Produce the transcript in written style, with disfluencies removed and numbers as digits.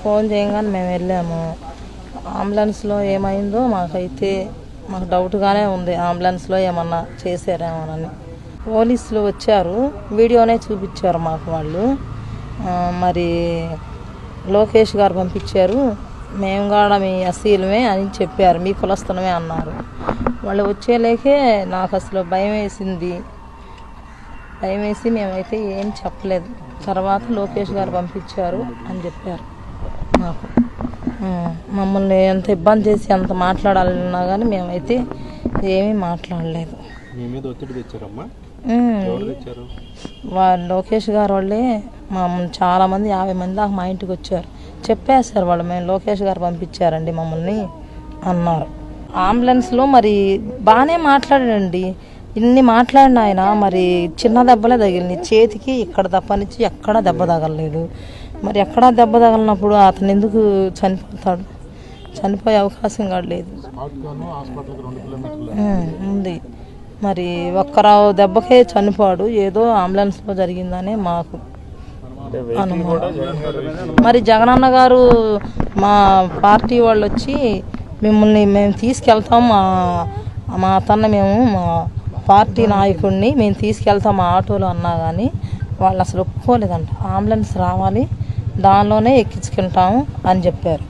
Phone చేయగానే మేము వెళ్ళాము. అంబులెన్స్లో ఏమైందో మాకు డౌట్గానే ఉంది. అంబులెన్స్లో ఏమన్నా చేశారేమోనని. పోలీసులు వచ్చారు, వీడియోనే చూపించారు మాకు వాళ్ళు. మరి లోకేష్ గారు పంపించారు, మేము కూడా మీ అసీలమే అని చెప్పారు, మీ కులస్తులమే అన్నారు. వాళ్ళు వచ్చేలేకే నాకు అసలు భయం వేసి మేమైతే ఏం చెప్పలేదు. తర్వాత లోకేష్ గారు పంపించారు అని చెప్పారు మాకు. మమ్మల్ని ఎంత ఇబ్బంది చేసి ఎంత మాట్లాడాలన్నా కానీ మేమైతే ఏమీ మాట్లాడలేదు. లోకేష్ గారు వాళ్ళే చాలామంది 50 మంది దాకా మా ఇంటికి వచ్చారు. చెప్పేశారు వాళ్ళు, మేము లోకేష్ గారు పంపించారండి మమ్మల్ని అన్నారు. అంబులెన్స్లో మరి బాగానే మాట్లాడాడండి. ఇన్ని మాట్లాడిన ఆయన మరి చిన్న దెబ్బలే తగిలినాయి చేతికి, ఇక్కడ తప్పనిచ్చి ఎక్కడా దెబ్బ తగలలేదు. మరి ఎక్కడా దెబ్బ తగలినప్పుడు అతను ఎందుకు చనిపోతాడు? చనిపోయే అవకాశం కూడా లేదు ఉంది. మరి ఒక్కరావు దెబ్బకే చనిపోడు, ఏదో అంబులెన్స్లో జరిగిందనే మాకు అనుమానం. మరి జగనన్న గారు మా పార్టీ వాళ్ళు వచ్చి మేము తీసుకెళ్తాం, మా పార్టీ నాయకుడిని మేము తీసుకెళ్తాం మా ఆటోలో అన్నా కానీ వాళ్ళు అసలు ఒప్పుకోలేదంట. అంబులెన్స్ రావాలి, దానిలోనే ఎక్కించుకుంటాము అని చెప్పారు.